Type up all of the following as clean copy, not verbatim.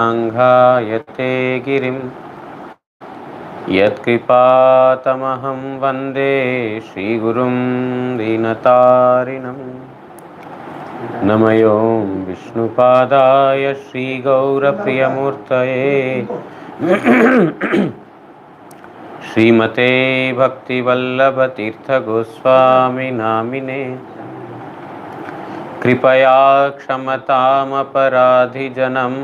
सांघायते गिरिं यत्कृपातमहं वन्दे श्रीगुरुं दीनतारिणं नमयो विष्णुपादाय श्रीगौरप्रियमूर्तये श्रीमते भक्तिवल्लभतीर्थगोस्वामिनामिने कृपया क्षमतामपराधिजनं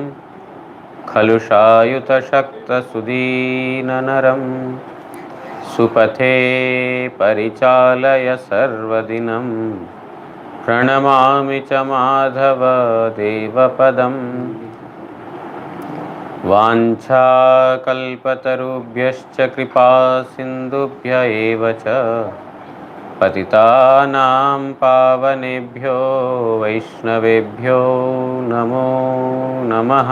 खलु शायुतशक्तसुदीननरं सुपथे परिचालय सर्वदिनं प्रणमामि च माधव देवपदम् वाञ्छाकल्पतरुभ्यश्च कृपा सिन्धुभ्य एव च पतितानां पावनेभ्यो वैष्णवेभ्यो नमो नमः।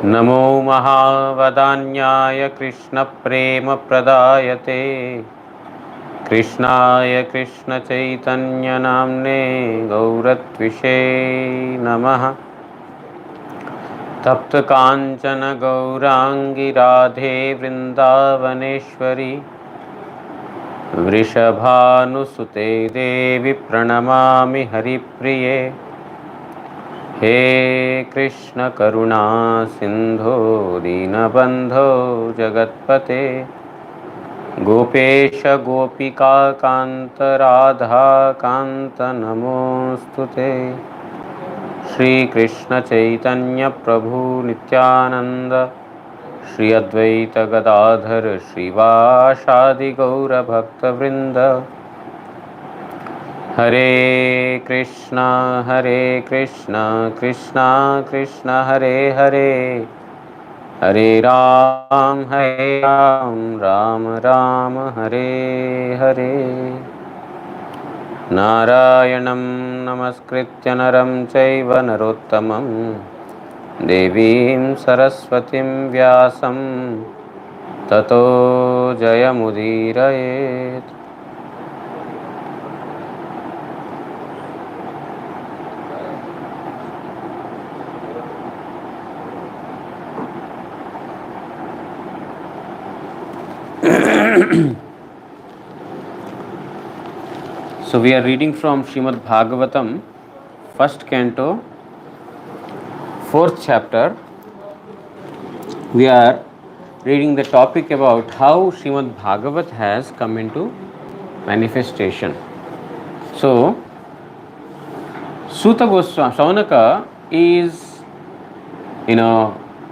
नमो महावदान्याय कृष्णप्रेमप्रदायते कृष्णाय कृष्णचैतन्यनाम्ने गौरत्विषे नमः। तप्तकाञ्चन गौराङ्गी राधे वृन्दावनेश्वरी वृषभानुसुते देवी प्रणमामि हरिप्रिये। हे कृष्ण करुणा सिन्धो दीनबन्धो जगत्पते गोपेश गोपिका कान्त राधा कान्त नमोस्तुते। श्री कृष्ण चैतन्य प्रभु नित्यानंद श्री अद्वैत गदाधर श्रीवासादि गौर भक्तवृंद। हरे कृष्णा कृष्णा कृष्णा हरे हरे, हरे राम राम राम हरे हरे। नारायणं नमस्कृत्य नरं चैव नरोत्तमं देवीं सरस्वतीं व्यासं ततो जयमुदीरयेत्। So we are reading from Srimad Bhagavatam, first canto, fourth chapter. We are reading the topic about how Srimad Bhagavat has come into manifestation. So, Suta Goswami, Sounaka is,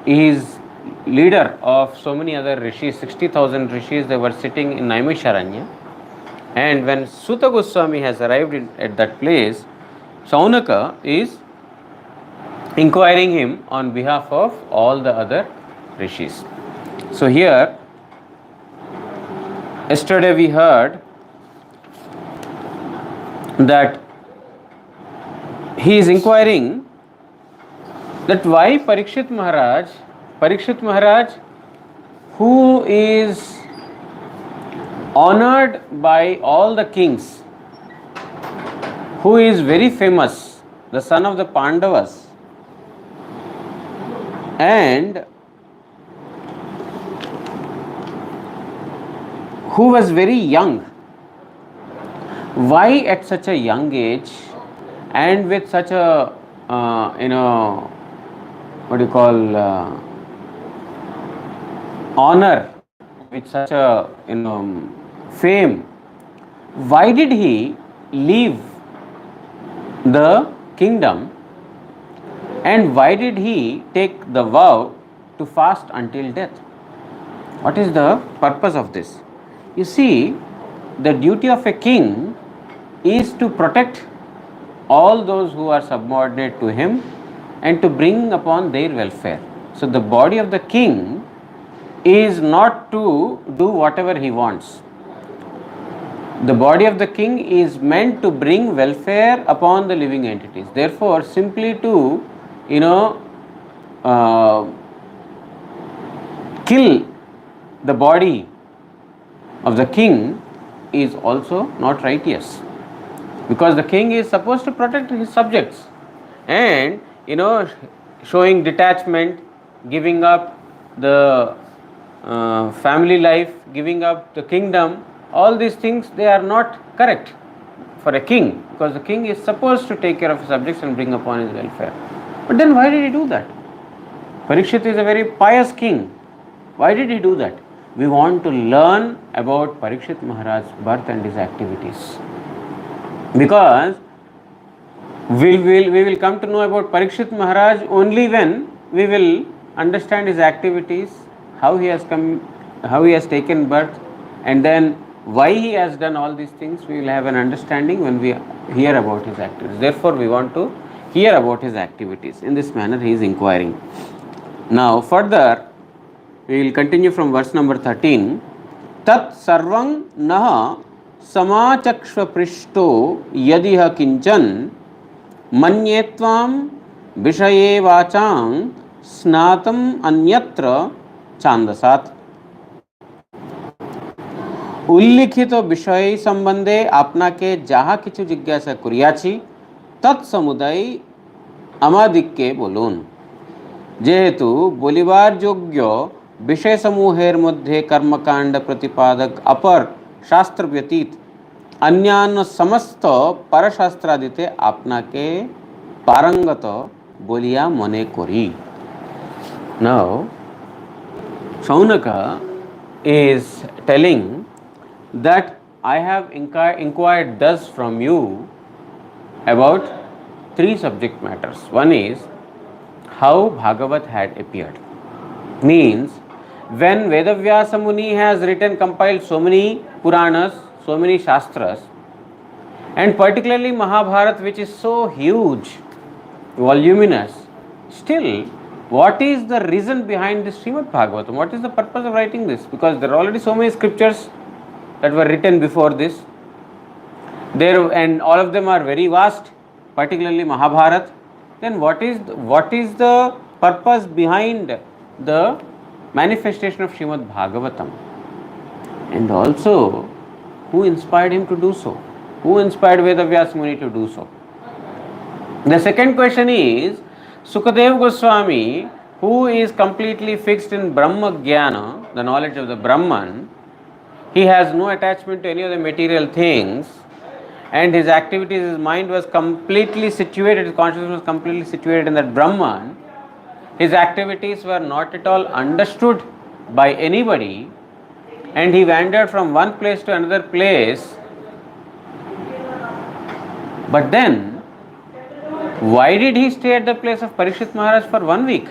is leader of so many other rishis, 60,000 rishis. They were sitting in Naimisharanya. And when Suta Goswami has arrived at that place, Sounaka is inquiring him on behalf of all the other rishis. So here, yesterday we heard that he is inquiring that why Parikshit Maharaj, who is honored by all the kings, who is very famous, the son of the Pandavas, and who was very young. Why at such a young age and with such a honor, with such a fame, why did he leave the kingdom, and why did he take the vow to fast until death? What is the purpose of this? You see, the duty of a king is to protect all those who are subordinate to him and to bring upon their welfare. So the body of the king is not to do whatever he wants. The body of the king is meant to bring welfare upon the living entities. Therefore, simply to kill the body of the king is also not righteous, because the king is supposed to protect his subjects, and showing detachment, giving up the family life, giving up the kingdom, all these things, they are not correct for a king, because the king is supposed to take care of his subjects and bring upon his welfare. But then why did he do that? Parikshit is a very pious king. Why did he do that? We want to learn about Parikshit Maharaj's birth and his activities. Because we will come to know about Parikshit Maharaj only when we will understand his activities, how he has come, how he has taken birth, and then why he has done all these things. We will have an understanding when we hear about his activities. Therefore, we want to hear about his activities. In this manner, he is inquiring. Now, further, we will continue from verse number 13. Tat sarvang naha samachakshva prishto yadiha kinchan मन्येत्वां विषये वाचां स्नातम अन्यत्र छांदसात्। उल्लिखित विषय सम्बन्धे आपनाके जाहा किछु जिज्ञासा करियाछि तत्समुदाय आमादिक्के बोलुन। जेहेतु बोलिबार योग्य विषय समूहेर मध्ये कर्मकांड प्रतिपादक अपर शास्त्र व्यतीत अन्यान्य समस्त परशास्त्रादिते आपनाके पारंगत बोलिया मने करी। Now, Sounaka is telling that I have inquired thus from you about three subject matters. One is how Bhagavat had appeared. Means, when Vedavyasa Muni has compiled so many Puranas, so many Shastras, and particularly Mahabharata, which is so huge, voluminous, still, what is the reason behind this Srimad Bhagavatam? What is the purpose of writing this? Because there are already so many scriptures that were written before this. And all of them are very vast, particularly Mahabharata. Then what is the purpose behind the manifestation of Srimad Bhagavatam? And also, who inspired him to do so? Who inspired Vedavyasa Muni to do so? The second question is, Sukadeva Goswami, who is completely fixed in Brahma Jnana, the knowledge of the Brahman, he has no attachment to any of the material things, and his activities, his mind was completely situated, his consciousness was completely situated in that Brahman. His activities were not at all understood by anybody, and he wandered from one place to another place. But then, why did he stay at the place of Parikshit Maharaj for 1 week?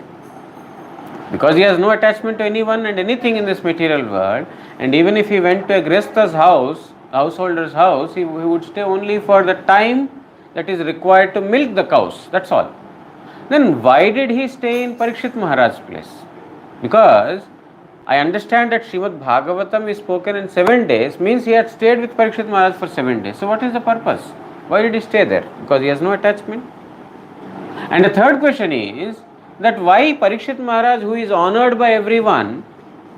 Because he has no attachment to anyone and anything in this material world, and even if he went to a Grihastha's house, householder's house, he would stay only for the time that is required to milk the cows, that's all. Then why did he stay in Parikshit Maharaj's place? Because I understand that Srimad Bhagavatam is spoken in 7 days, means he had stayed with Parikshit Maharaj for 7 days. So what is the purpose? Why did he stay there? Because he has no attachment. And the third question is that why Parikshit Maharaj, who is honored by everyone,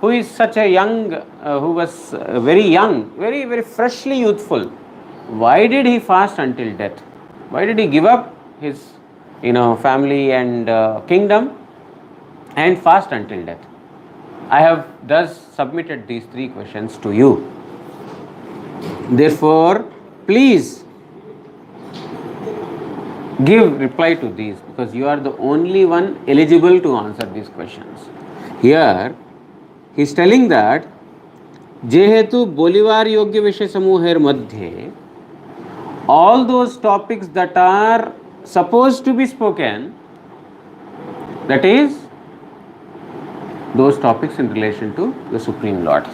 who is such a young, who was very young, very, very freshly youthful, why did he fast until death? Why did he give up his, family and kingdom and fast until death? I have thus submitted these three questions to you. Therefore, please give reply to these, because you are the only one eligible to answer these questions. Here, he is telling that जेहेतु बोलिवार योग्य विषय समूहेर मध्ये all those topics that are supposed to be spoken, that is, those topics in relation to the Supreme Lord.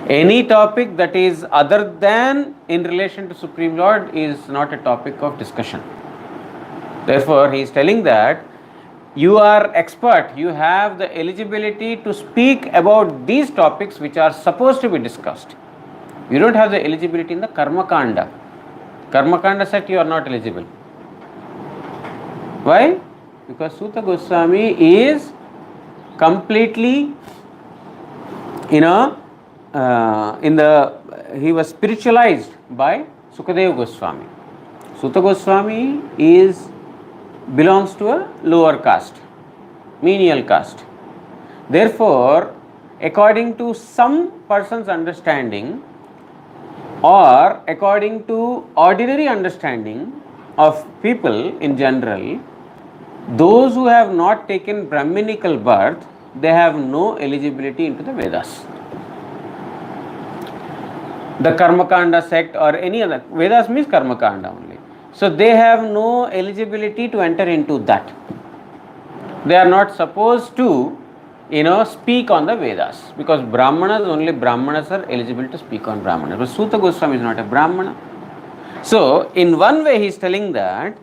Any topic that is other than in relation to Supreme Lord is not a topic of discussion. Therefore, he is telling that you are expert, you have the eligibility to speak about these topics which are supposed to be discussed. You don't have the eligibility in the Karma Kanda. Karma Kanda set you are not eligible. Why? Because Suta Goswami is completely, he was spiritualized by Sukadeva Goswami. Suta Goswami is belongs to a lower caste, menial caste. Therefore, according to some person's understanding or according to ordinary understanding of people in general, those who have not taken Brahminical birth, they have no eligibility into the Vedas. The Karmakanda sect or any other, Vedas means Karmakanda only. So they have no eligibility to enter into that. They are not supposed to, speak on the Vedas, because Brahmanas, only Brahmanas are eligible to speak on Brahmanas. But Suta Goswami is not a Brahmana. So in one way he is telling that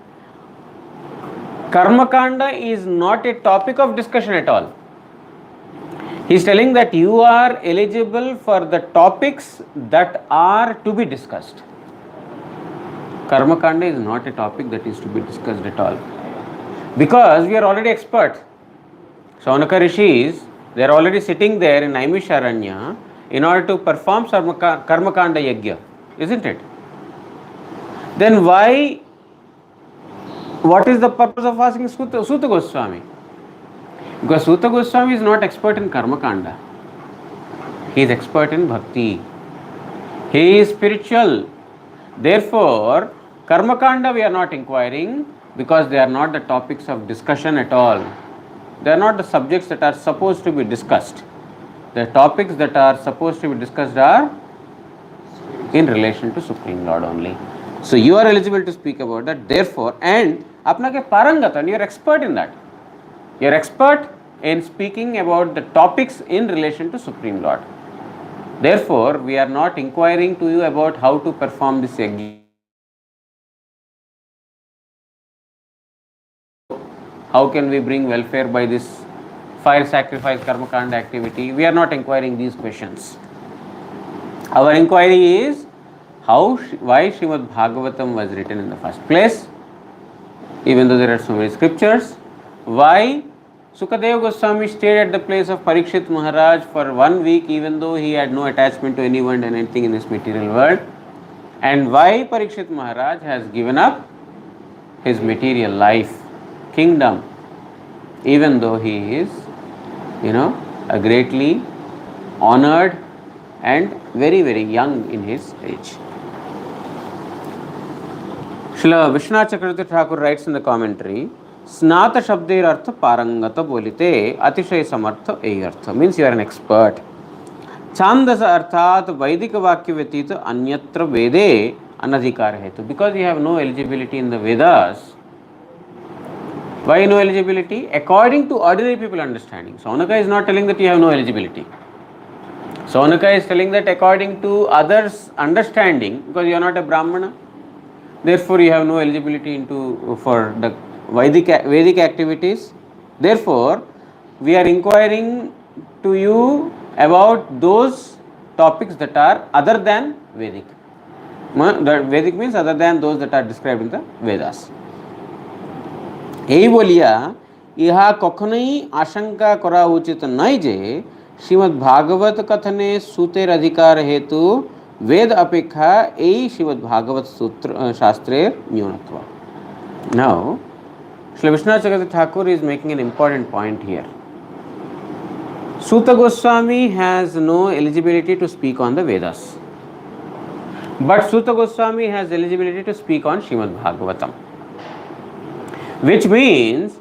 Karmakanda is not a topic of discussion at all. He is telling that you are eligible for the topics that are to be discussed. Karmakanda is not a topic that is to be discussed at all, because we are already expert. Sounaka Rishis, they are already sitting there in Naimisharanya in order to perform Karmakanda Yajna, isn't it? Then why, what is the purpose of asking Suta Goswami? Because Suta Goswami is not expert in Karmakanda. He is expert in Bhakti. He is spiritual. Therefore, Karmakanda we are not inquiring, because they are not the topics of discussion at all. They are not the subjects that are supposed to be discussed. The topics that are supposed to be discussed are in relation to Supreme Lord only. So you are eligible to speak about that. Therefore, and apna ke parangatan, you are expert in that. You are expert in speaking about the topics in relation to Supreme Lord. Therefore, we are not inquiring to you about how to perform this yajna. How can we bring welfare by this fire sacrifice Karmakanda activity? We are not inquiring these questions. Our inquiry is why Srimad Bhagavatam was written in the first place, even though there are so many scriptures. Why Sukadeva Goswami stayed at the place of Parikshit Maharaj for 1 week, even though he had no attachment to anyone and anything in this material world. And why Parikshit Maharaj has given up his material life, kingdom, even though he is, a greatly honored and very, very young in his age. Srila Vishwanath Chakravarti Thakur writes in the commentary, Snata Shabder Artha Parangata Bolite Atishay Samartha Ei Artha, means you are an expert. Chandasa Arthat Vaidika Vakya Vyatita Anyatra Vede Anadhikar Hetu, because you have no eligibility in the Vedas. Why no eligibility? According to ordinary people understanding. Sounaka is not telling that you have no eligibility. Sounaka is telling that according to others' understanding, because you are not a Brahmana, therefore you have no eligibility for the Vedic activities. Therefore, we are inquiring to you about those topics that are other than Vedic. Vedic means other than those that are described in the Vedas. এই বলিয়া ইহা কখনোই আশঙ্কা করা উচিত নয় যে শ্রীমদ্ ভাগবত কথনে সুতের অধিকার হেতু বেদ অপেক্ষা এই শ্রীমদ্ ভাগবত সূত্র শাস্ত্রের ন্যূনত্ব। Now, Srila Vishwanath Chakravarti Thakur is making an important point here. Suta Goswami has no eligibility to speak on the Vedas, but Suta Goswami has eligibility to speak on Srimad Bhagavatam, which means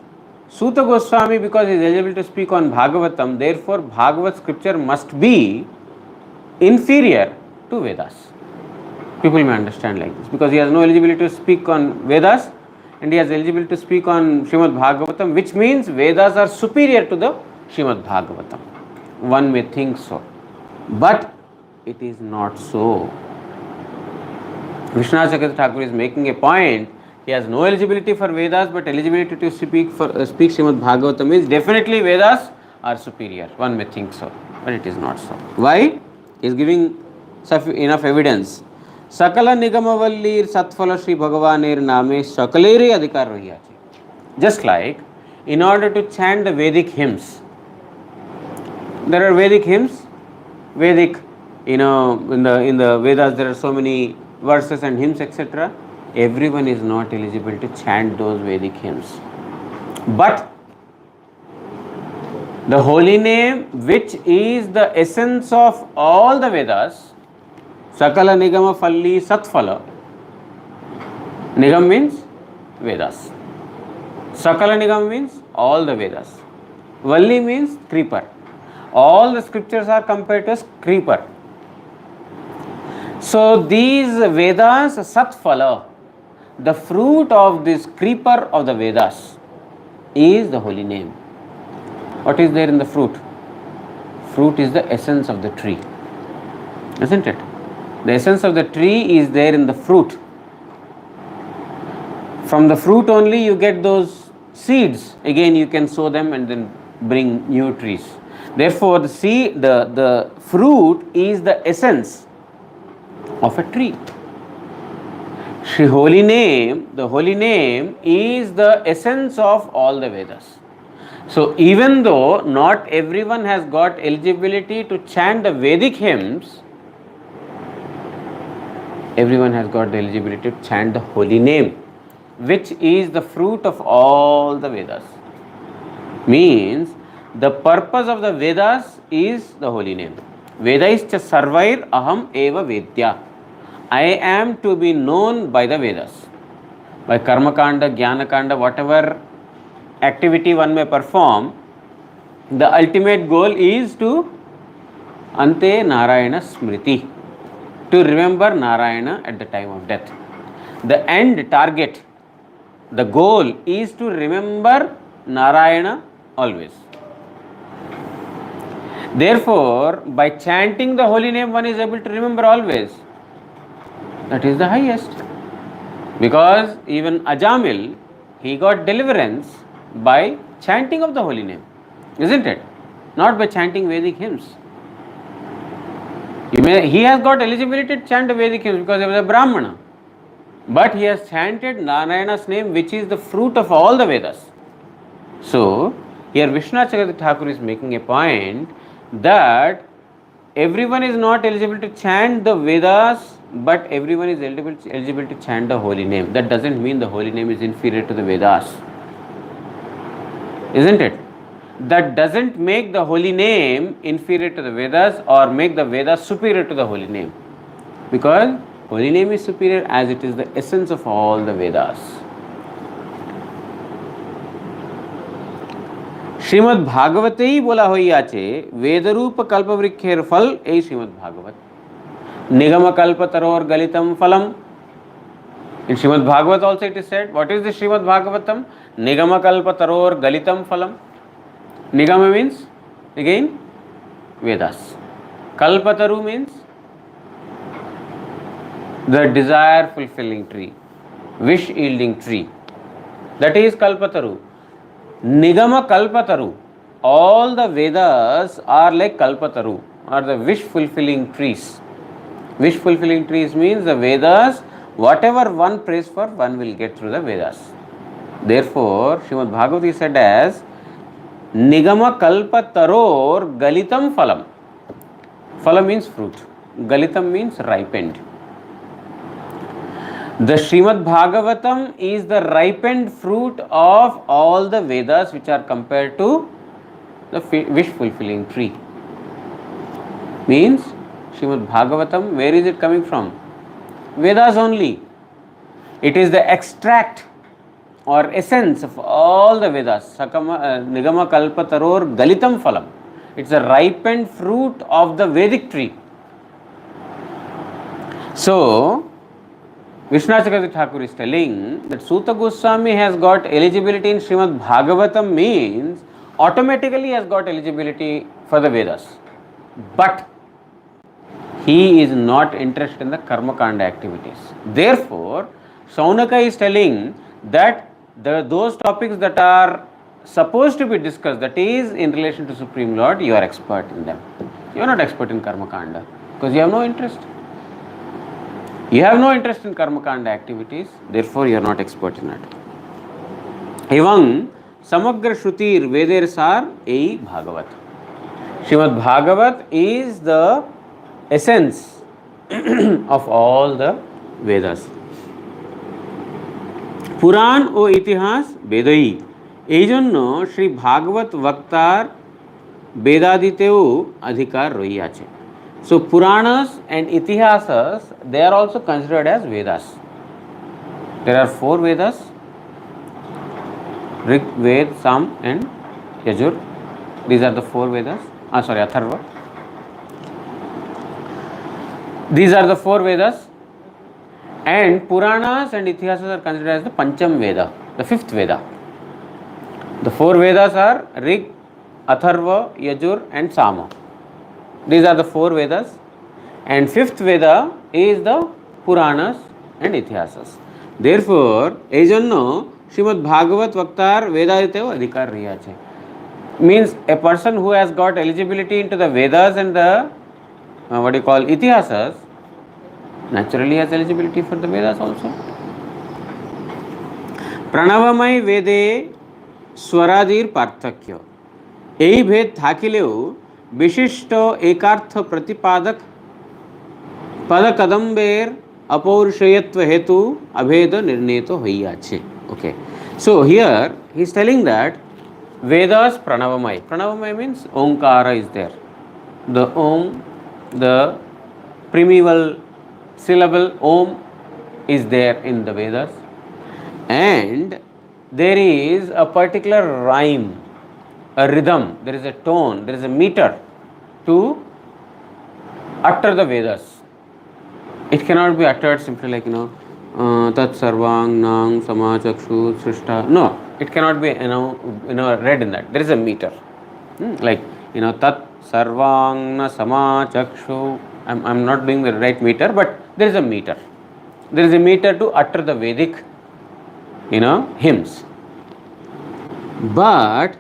Suta Goswami, because he is eligible to speak on Bhagavatam, therefore Bhagavat scripture must be inferior to Vedas. People may understand like this, because he has no eligibility to speak on Vedas and he has eligibility to speak on Srimad Bhagavatam, which means Vedas are superior to the Srimad Bhagavatam. One may think so, but it is not so. Vishwanath Chakravarti Thakur is making a point. He has no eligibility for Vedas, but eligibility to speak Srimad Bhagavatam means definitely Vedas are superior. One may think so, but it is not so. Why? He is giving enough evidence. Sakala Nigamavallir Satphala Shri Bhagavanir Name Sakaleri Adhikar Rahiyachi. Just like in order to chant the Vedic hymns, there are Vedic hymns, Vedic, in the Vedas there are so many verses and hymns, etc. Everyone is not eligible to chant those Vedic hymns. But the holy name, which is the essence of all the Vedas, Sakala Nigama Falli Satphala. Nigam means Vedas. Sakala Nigam means all the Vedas. Valli means creeper. All the scriptures are compared to as creeper. So these Vedas, Satphala, the fruit of this creeper of the Vedas is the holy name. What is there in the fruit? Fruit is the essence of the tree, isn't it? The essence of the tree is there in the fruit. From the fruit only you get those seeds. Again you can sow them and then bring new trees. Therefore the seed, the fruit is the essence of a tree. The holy name is the essence of all the Vedas. So even though not everyone has got eligibility to chant the Vedic hymns, everyone has got the eligibility to chant the holy name, which is the fruit of all the Vedas. Means the purpose of the Vedas is the holy name. Veda is cha sarvair aham eva vedya. I am to be known by the Vedas. By karma kanda, jnana kanda, whatever activity one may perform, the ultimate goal is to ante Narayana smriti, to remember Narayana at the time of death. The end target, the goal is to remember Narayana always. Therefore, by chanting the holy name, one is able to remember always. That is the highest. Because even Ajamil, he got deliverance by chanting of the holy name, isn't it? Not by chanting Vedic hymns. He has got eligibility to chant Vedic hymns because he was a Brahmana. But he has chanted Narayana's name, which is the fruit of all the Vedas. So, here Vishwanath Chakravarti Thakur is making a point that everyone is not eligible to chant the Vedas, but everyone is eligible to chant the holy name. That doesn't mean the holy name is inferior to the Vedas, isn't it? That doesn't make the holy name inferior to the Vedas or make the Vedas superior to the holy name, because holy name is superior as it is the essence of all the Vedas. Shrimad भागवते ही बोला হইয়াছে वेदरूप कल्पवृक्षेर फल এই শ্রীমদ্ ভাগবত निगम कल्पतरोर गलितम फलम. In Srimad Bhagavat also it is said, what is the Srimad Bhagavatam? Nigama kalpataror galitam phalam. Nigama means again Vedas. Kalpataru means the desire fulfilling tree, wish yielding tree. That is Kalpataru. Nigama Kalpataru. All the Vedas are like Kalpataru, or the wish fulfilling trees. Wish fulfilling trees means the Vedas, whatever one prays for, one will get through the Vedas. Therefore, Srimad Bhagavad is said as Nigama Kalpataror Galitam Phalam. Phalam means fruit. Galitam means ripened. The Srimad Bhagavatam is the ripened fruit of all the Vedas which are compared to the wish fulfilling tree. Means Srimad Bhagavatam, where is it coming from? Vedas only. It is the extract or essence of all the Vedas. Nigama Kalpataror Galitam Phalam. It's a ripened fruit of the Vedic tree. So, Vishwanath Chakravarti Thakur is telling that Suta Goswami has got eligibility in Srimad Bhagavatam means automatically has got eligibility for the Vedas. But he is not interested in the Karma Kanda activities. Therefore, Sounaka is telling that those topics that are supposed to be discussed, that is in relation to Supreme Lord, you are expert in them. You are not expert in Karma Kanda because you have no interest. You have no interest in Karma Kanda activities, therefore you are not expert in it. Evam Samagra Shrutir Veder Sar Ei Bhagavat. Srimad Bhagavat is the essence of all the Vedas. Puran o Itihas Vedai. এই জন্য শ্রী ভাগবত বক্তার বেদাদিতেও অধিকার রইয়াছে। So Puranas and Itihasas, they are also considered as Vedas. There are 4 Vedas: Rig, Ved, Sam and Yajur. These are the 4 Vedas. Atharva. These are the 4 Vedas, and Puranas and Itihasas are considered as the Pancham Veda, the 5th Veda. The 4 Vedas are Rig, Atharva, Yajur and Sama. These are the 4 Vedas, and 5th Veda is the Puranas and Itihasas. Therefore, এই জন্য শ্রীমদ্ ভাগবত বক্তার বেদাদিতেও অধিকার রহিয়াছে। Means a person who has got eligibility into the Vedas and the what you call Itihasas naturally has eligibility for the Vedas also. প্রাণবময় বেদে স্বরাদির পার্থক্য, এই ভেদ থাকিলেও বিশিষ্ট একার্থ প্রতিপাদক পদকদম্বের অপৌরুষয়ত্ব হেতু অভেদ নির্ণীত হইয়াছে। Okay, so here he is telling that Vedas pranavamay. Pranavamay means Omkara is there. The Om, the primeval syllable Om is there in the Vedas, and there is a particular rhyme, a rhythm, there is a tone, there is a meter to utter the Vedas. It cannot be uttered simply like, Tat Sarvang Nang Samachakshu Srishta. No, it cannot be read in that. There is a meter. Like, Tat Sarvang Samachakshu. I'm not doing the right meter, but there is a meter. There is a meter to utter the Vedic, hymns. But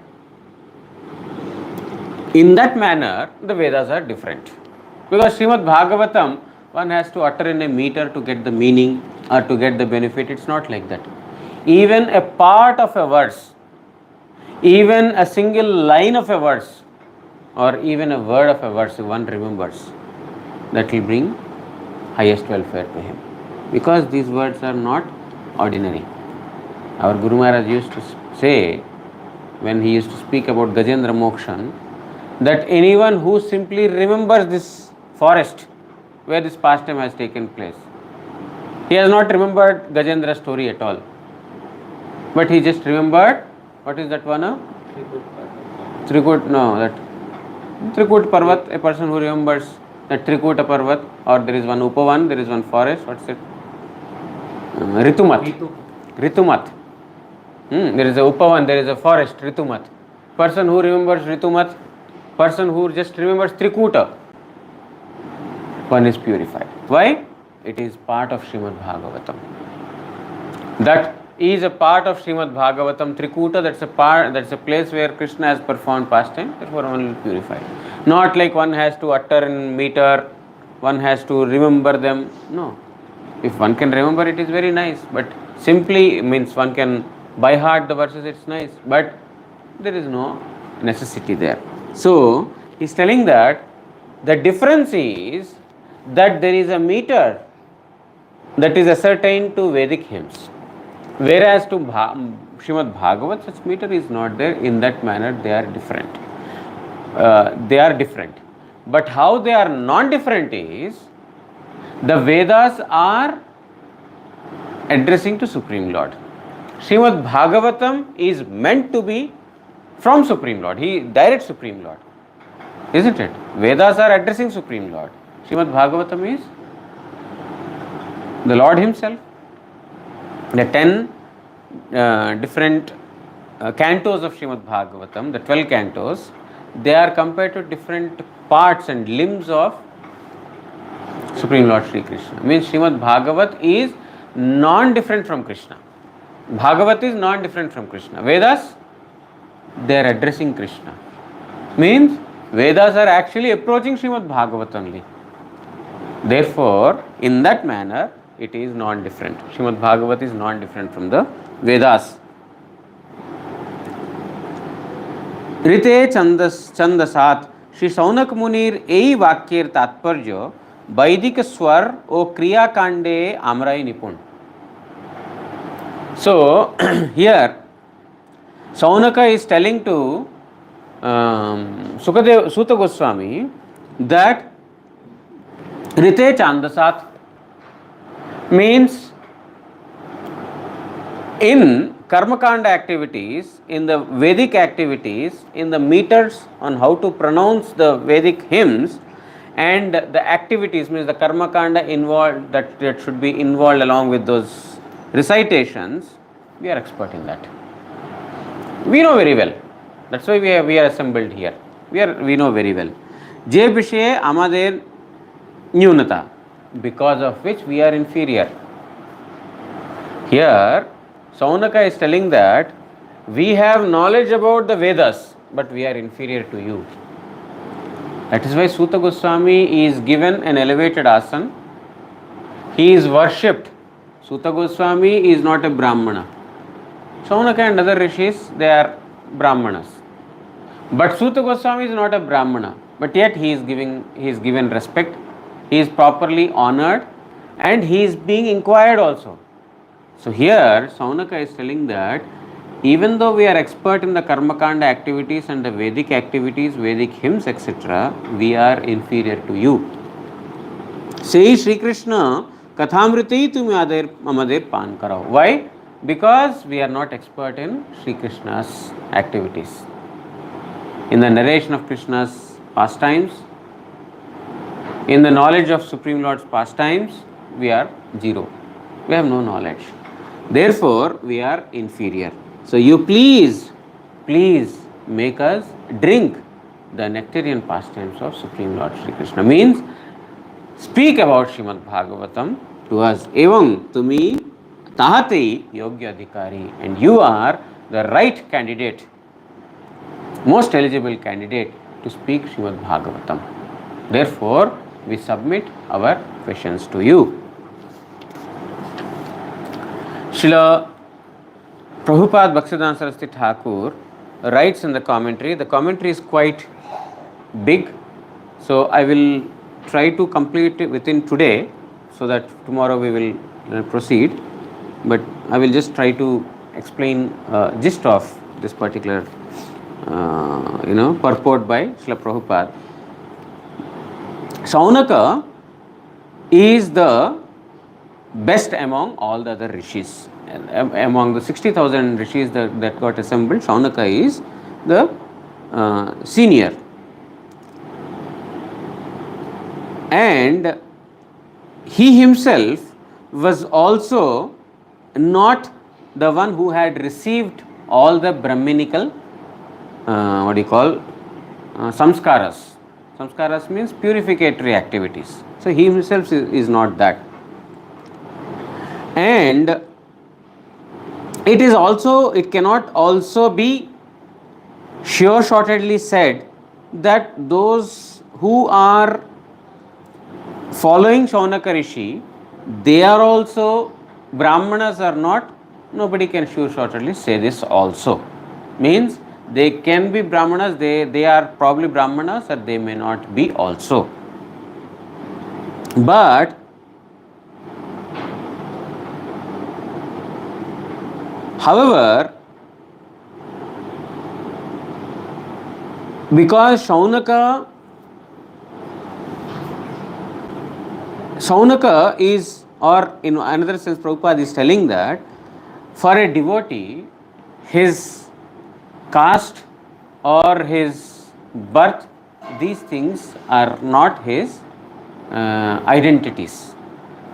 in that manner, the Vedas are different. Because Srimad Bhagavatam, one has to utter in a meter to get the meaning or to get the benefit. It's not like that. Even a part of a verse, even a single line of a verse, or even a word of a verse, if one remembers, that will bring highest welfare to him. Because these words are not ordinary. Our Guru Maharaj used to say, when he used to speak about Gajendra Mokshan, that anyone who simply remembers this forest where this pastime has taken place, he has not remembered Gajendra's story at all, but he just remembered, what is that one? Trikut Parvat, a person who remembers that Trikuta Parvat, or there is one Upavan, there is one forest, what's it? Ritumat. There is a Upavan, there is a forest, Ritumat. Person who remembers Ritumat, person who just remembers Trikuta, one is purified. Why? It is part of Srimad Bhagavatam. That is a part of Srimad Bhagavatam. Trikuta, that's a place where Krishna has performed pastime, therefore one will purify. Not like one has to utter in meter, one has to remember them. No. If one can remember, it is very nice, but simply means one can by heart the verses, it's nice, but there is no necessity there. So he is telling that the difference is that there is a meter that is ascertained to Vedic hymns, whereas to Srimad Bhagavat such meter is not there. In that manner they are different. But how they are non-different is, the Vedas are addressing to Supreme Lord. Srimad Bhagavatam is meant to be from Supreme Lord. He directs Supreme Lord, isn't it? Vedas are addressing Supreme Lord. Srimad Bhagavatam is the Lord himself. The 10 different cantos of Srimad Bhagavatam, the 12 cantos, they are compared to different parts and limbs of Supreme Lord Sri Krishna. Means Srimad Bhagavat is non-different from Krishna. Bhagavat is non-different from Krishna. Vedas, they are addressing Krishna. Means Vedas are actually approaching Srimad Bhagavat only. Therefore, in that manner, it is non-different. Srimad Bhagavat is non-different from the Vedas. ঋতে ছন্দসাৎ শ্রী সৌনক মুনির এই বাক্যের তাৎপর্য বৈদিক স্বর ও ক্রিয়াকাণ্ডে আমরাই নিপুণ। So here Sounaka is telling to Suta Goswami that Rite Chandasat means in Karmakanda activities, in the Vedic activities, in the meters on how to pronounce the Vedic hymns, and the activities means the Karmakanda involved that should be involved along with those recitations, we are expert in that. We know very well. That's why we are assembled here. We know very well. Je bishaye amader nyunata, because of which we are inferior. Here, Sounaka is telling that we have knowledge about the Vedas, but we are inferior to you. That is why Suta Goswami is given an elevated asana. He is worshipped. Suta Goswami is not a Brahmana. Sounaka and other rishis, they are Brahmanas. But Suta Goswami is not a Brahmana. But yet he is given respect. He is properly honored and he is being inquired also. So here Sounaka is telling that even though we are expert in the Karmakanda activities and the Vedic activities, Vedic hymns, etc., we are inferior to you. Say Shri Krishna Kathamriti tumyader amader pan karao. Why? Because we are not expert in Shri Krishna's activities. In the narration of Krishna's pastimes, in the knowledge of Supreme Lord's pastimes, we are zero. We have no knowledge. Therefore, we are inferior. So you please make us drink the nectarian pastimes of Supreme Lord Shri Krishna. Means speak about Srimad Bhagavatam to us. Evam tumi tahate yogya adhikari. And you are the right candidate, most eligible candidate to speak Srimad Bhagavatam. Therefore, we submit our questions to you. Srila Prabhupada Bhaktisiddhanta Saraswati Thakur writes in the commentary. The commentary is quite big, so I will try to complete it within today so that tomorrow we will proceed. But I will just try to explain gist of this particular purport by Srila Prabhupada. Sounaka is the best among all the other rishis. Among the 60,000 rishis that got assembled, Sounaka is the senior. And he himself was also not the one who had received all the Brahminical, samskaras. Samskaras means purificatory activities. So he himself is not that. And it cannot also be sure-shottedly said that those who are following Sounaka Rishi, they are also Brahmanas or not. Nobody can sure-shottedly say this also. Means they can be Brahmanas, they are probably Brahmanas, or they may not be also. But however, because Sounaka is, or in another sense Prabhupada is telling that for a devotee, his caste or his birth, these things are not his identities.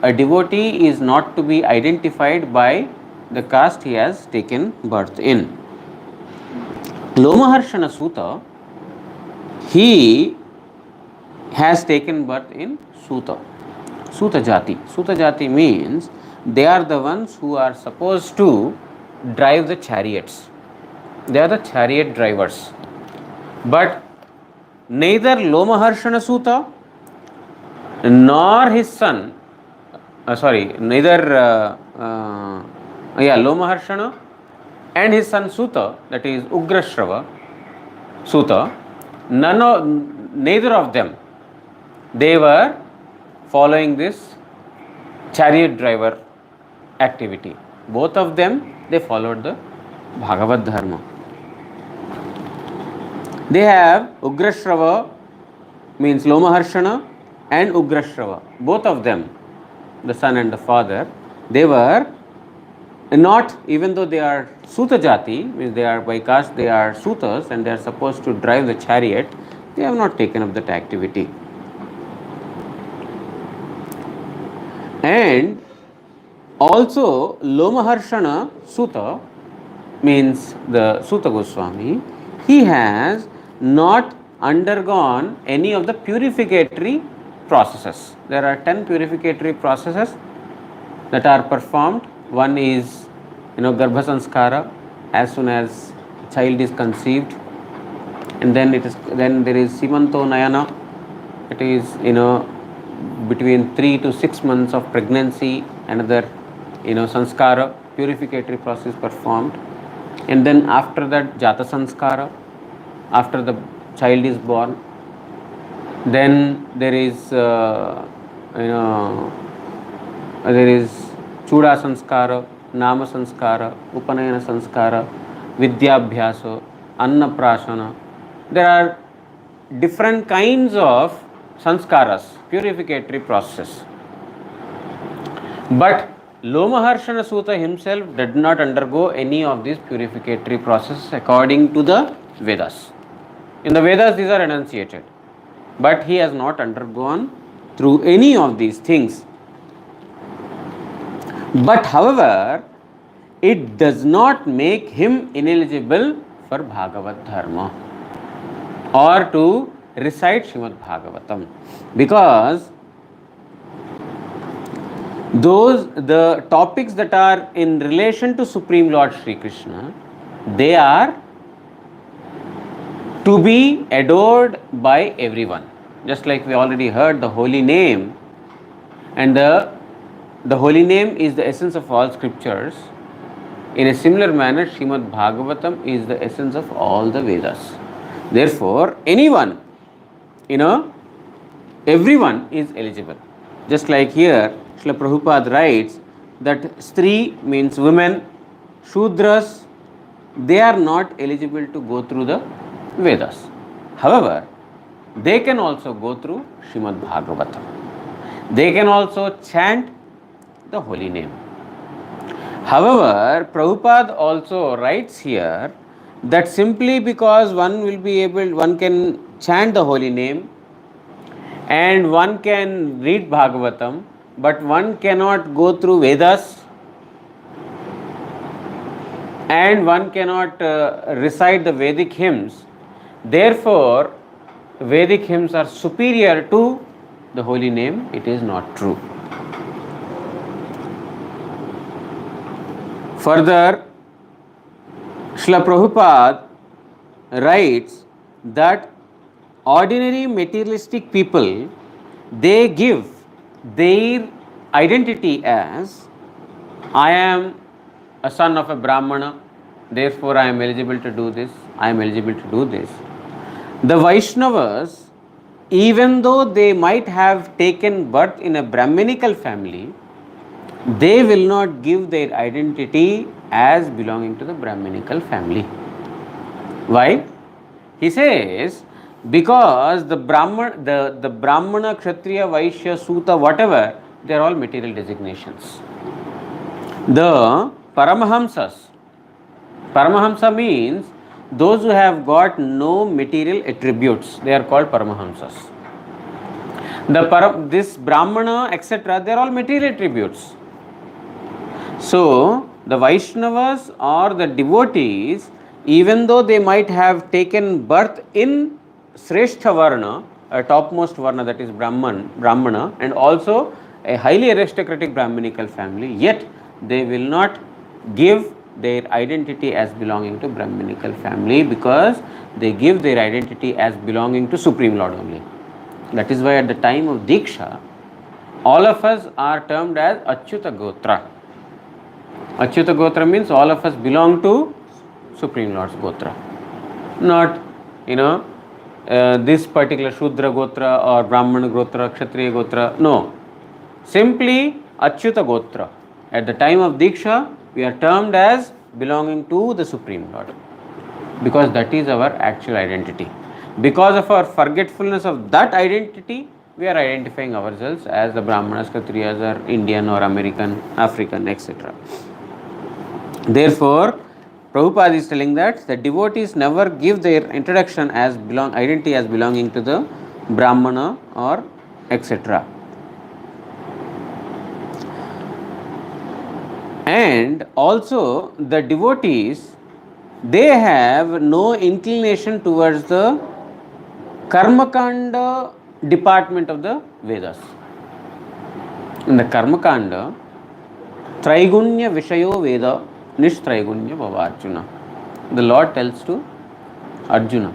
A devotee is not to be identified by the caste he has taken birth in. Lomaharshana Suta, he has taken birth in Suta Jati. Suta Jati means they are the ones who are supposed to drive the chariots. They are the chariot drivers. But neither Lomaharshana Suta nor his son, Lomaharshana and his son Suta, that is Ugrashrava Suta, neither of them, they were following this chariot driver activity. Both of them, they followed the Bhagavad Dharma. They have Ugrashrava, means Lomaharshana, and Ugrashrava. Both of them, the son and the father, they were not, even though they are Suta Jati, means they are by caste, they are Sutas and they are supposed to drive the chariot, they have not taken up that activity. And also Lomaharshana Suta, means the Suta Goswami, he has not undergone any of the purificatory processes. There are 10 purificatory processes that are performed. One is, Garbha Sanskara, as soon as child is conceived, and then there is Simanto Nayana. It is, between 3 to 6 months of pregnancy, another, sanskara, purificatory process performed. And then after that, Jata Sanskara, after the child is born. Then there is, there is Chuda Sanskara, Nama Sanskara, Upanayana Sanskara, Vidyabhyasa, Annaprashana. There are different kinds of sanskaras, purificatory process. But Lomaharshana Suta himself did not undergo any of these purificatory processes according to the Vedas. In the Vedas, these are enunciated, but he has not undergone through any of these things. But however, it does not make him ineligible for Bhagavad Dharma or to recite Srimad Bhagavatam, because the topics that are in relation to Supreme Lord Sri Krishna, they are to be adored by everyone. Just like we already heard, the holy name, and the holy name is the essence of all scriptures. In a similar manner, Srimad Bhagavatam is the essence of all the Vedas. Therefore, anyone, everyone is eligible. Just like here, Srila Prabhupada writes that Stri means women, Shudras, they are not eligible to go through the Vedas. However, they can also go through Srimad Bhagavatam. They can also chant the holy name. However, Prabhupada also writes here that simply because one can chant the holy name and one can read Bhagavatam, but one cannot go through Vedas and one cannot recite the Vedic hymns. Therefore, Vedic hymns are superior to the holy name. It is not true. Further, Srila Prabhupada writes that ordinary materialistic people, they give their identity as, I am a son of a Brahmana, therefore I am eligible to do this, I am eligible to do this. The Vaishnavas, even though they might have taken birth in a Brahminical family, they will not give their identity as belonging to the Brahminical family. Why? He says, because the Brahmana, Kshatriya, Vaishya, Suta, whatever, they are all material designations. The Paramahamsa means those who have got no material attributes, they are called Paramahamsas. This Brahmana, etc., they are all material attributes. So, the Vaishnavas or the devotees, even though they might have taken birth in Sreshta Varna, a topmost Varna, that is Brahmana, and also a highly aristocratic Brahminical family, yet they will not give their identity as belonging to Brahminical family, because they give their identity as belonging to Supreme Lord only. That is why at the time of Diksha, all of us are termed as Achyuta Gotra. Achyuta Gotra means all of us belong to Supreme Lord's Gotra. Not, this particular Shudra Gotra or Brahmana Gotra, Kshatriya Gotra. No. Simply Achyuta Gotra. At the time of Diksha, we are termed as belonging to the Supreme Lord, because that is our actual identity. Because of our forgetfulness of that identity, we are identifying ourselves as the Brahmanas, Kshatriyas, or Indian or American, African, etc. Therefore, Prabhupada is telling that the devotees never give their introduction as identity as belonging to the Brahmana or etc. And also the devotees, they have no inclination towards the Karmakanda department of the Vedas. In the Karmakanda, Traigunya Vishayo Veda Nishtraigunya Bhava. The Lord tells to Arjuna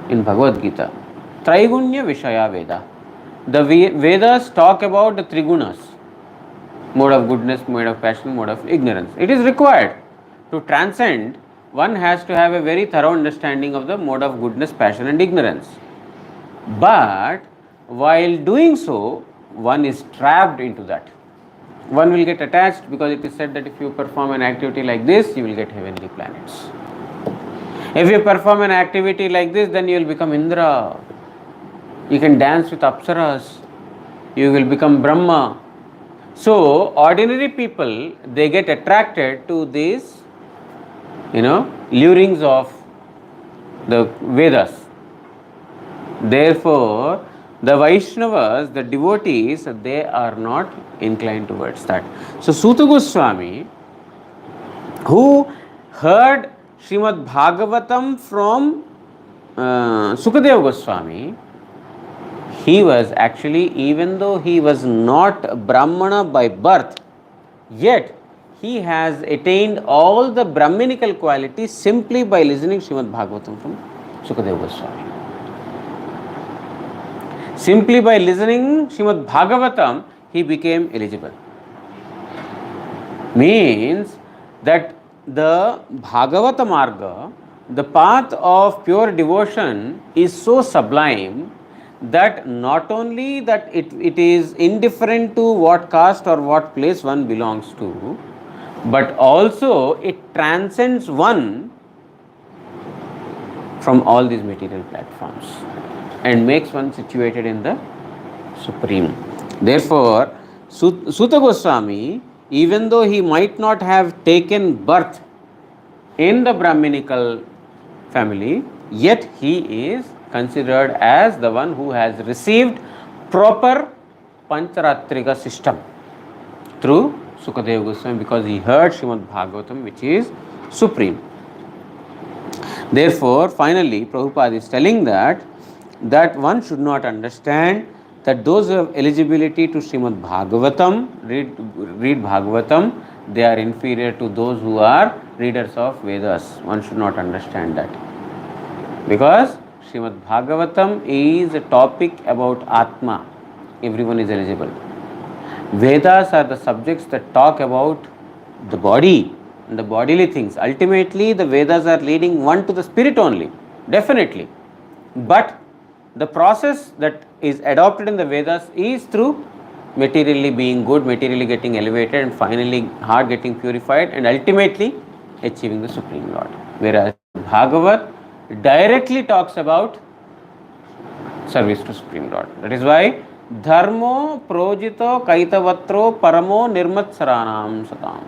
in Bhagavad Gita, Traigunya Vishaya Veda. The Vedas talk about the Trigunas, mode of goodness, mode of passion, mode of ignorance. It is required to transcend. One has to have a very thorough understanding of the mode of goodness, passion and ignorance. But while doing so, one is trapped into that. One will get attached, because it is said that if you perform an activity like this, you will get heavenly planets. If you perform an activity like this, then you will become Indra. You can dance with Apsaras. You will become Brahma. So, ordinary people, they get attracted to these, lurings of the Vedas. Therefore, the Vaishnavas, the devotees, they are not inclined towards that. So, Suta Goswami, who heard Srimad Bhagavatam from Sukadeva Goswami, he was actually, even though he was not Brahmana by birth, yet he has attained all the Brahminical qualities simply by listening Srimad Bhagavatam from Sukadeva Goswami. Simply by listening Srimad Bhagavatam, he became eligible. Means that the Bhagavata Marga, the path of pure devotion, is so sublime that not only that it is indifferent to what caste or what place one belongs to, but also it transcends one from all these material platforms and makes one situated in the Supreme. Therefore, Suta Goswami, even though he might not have taken birth in the Brahminical family, yet he is considered as the one who has received proper Pancharatrika system through Sukadeva Goswami, because he heard Srimad Bhagavatam, which is supreme. Therefore, finally, Prabhupada is telling that one should not understand that those who have eligibility to Srimad Bhagavatam, read Bhagavatam, they are inferior to those who are readers of Vedas. One should not understand that, because Srimad Bhagavatam is a topic about Atma. Everyone is eligible. Vedas are the subjects that talk about the body and the bodily things. Ultimately, the Vedas are leading one to the spirit only, definitely. But the process that is adopted in the Vedas is through materially being good, materially getting elevated, and finally heart getting purified, and ultimately achieving the Supreme Lord. Whereas Bhagavat directly talks about service to Supreme Lord. That is why Dharmo projito kaitavatro paramo nirmatsaranam satam.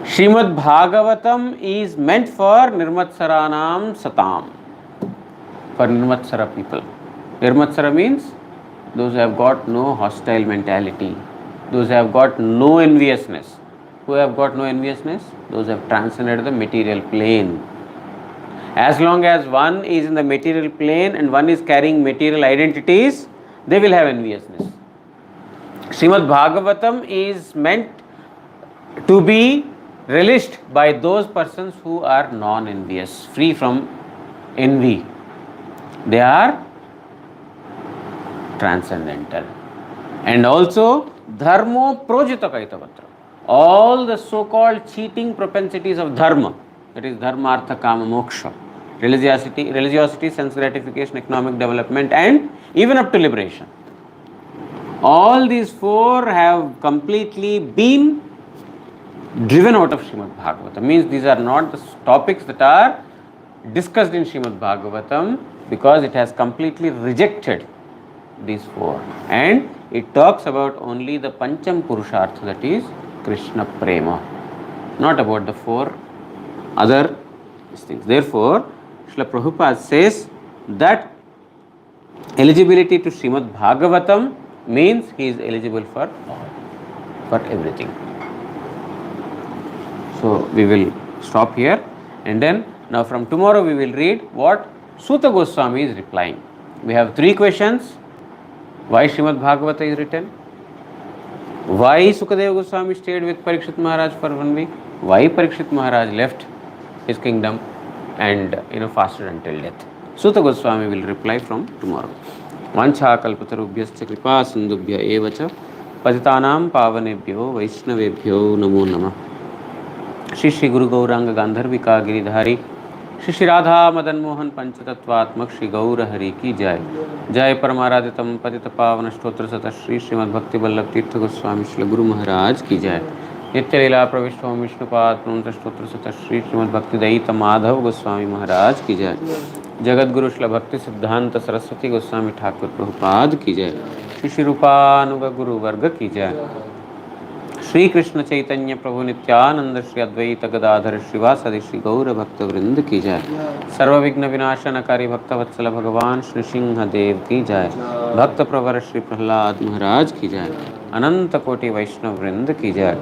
Srimad Bhagavatam is meant for nirmatsaranam satam, for nirmatsara people. Nirmatsara means those who have got no hostile mentality, those who have got no enviousness. Who have got no enviousness? Those who have transcended the material plane. As long as one is in the material plane and one is carrying material identities, they will have enviousness. Srimad Bhagavatam is meant to be relished by those persons who are non-envious, free from envy. They are transcendental. And also, Dharmo projita kaitavatra. All the so-called cheating propensities of dharma, that is dharma, artha, kama, moksha, religiosity, sense gratification, economic development, and even up to liberation. All these four have completely been driven out of Srimad Bhagavatam. Means these are not the topics that are discussed in Srimad Bhagavatam, because it has completely rejected these four, and it talks about only the Pancham Purushartha, that is Krishna Prema, not about the four other things. Therefore, Srila Prabhupada says that eligibility to Srimad Bhagavatam means he is eligible for everything. So we will stop here, and then now from tomorrow we will read what Suta Goswami is replying. We have three questions. Why Srimad Bhagavata is written? Why Sukadeva Goswami stayed with Parikshit Maharaj for 1 week? Why Parikshit Maharaj left his kingdom and fasted until death? Suta Goswami will reply from tomorrow. Vancha kalpatarubhyascha kripa sindubhya evacha patitanam pavanebhyo vaishnavebhyo namo namah. Shri Shri गुरु गौरांग गांधर्विका गिरिधारी श्री श्री राधा मदन मोहन पंचतत्वात्मक श्री गौर हरि की जय। जय परमाराधितम पतित पावन स्तोत्र सत श्री श्रीमद् भक्ति वल्लभ तीर्थ गोस्वामी श्री गुरु महाराज की जय। नित्य लीला प्रविष्ट ओम विष्णुपाद प्रणत स्तोत्र सत श्री श्रीमद् भक्ति दयित माधव गोस्वामी महाराज की जय। जगत गुरु श्री भक्ति सिद्धांत सरस्वती गोस्वामी ठाकुर प्रभुपाद की जय। श्री श्री रूपानुग गुरु वर्ग की जय। श्री कृष्ण चैतन्य प्रभु नित्यानंद श्री अद्वैत गदाधर श्रीवासदि श्री गौर भक्त वृंद की जय। सर्व विघ्न विनाशनकारी भक्त वत्सल भगवान श्री सिंह देव की जय। भक्त प्रवर श्री प्रहलाद महाराज की जय। अनंत कोटि वैष्णव वृंद की जय।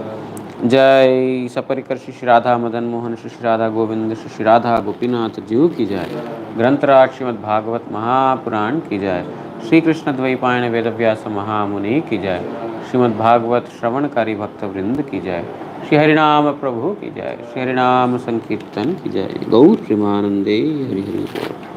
जय सपरिकर श्री श्री राधा मदन मोहन श्री श्री राधा गोविंद श्री श्री राधा गोपीनाथ जीव की जय। ग्रंथराज श्रीमद् भागवत महापुराण की जय। श्री कृष्ण द्वैपायन वेदव्यास महामुनि की जय। श्रीमद् भागवत श्रवणकारी भक्त वृंद की जय। श्री हरिनाम प्रभु की जय। श्री हरिनाम संकीर्तन की जय। गौर प्रेमानंदे हरि हरि बोल।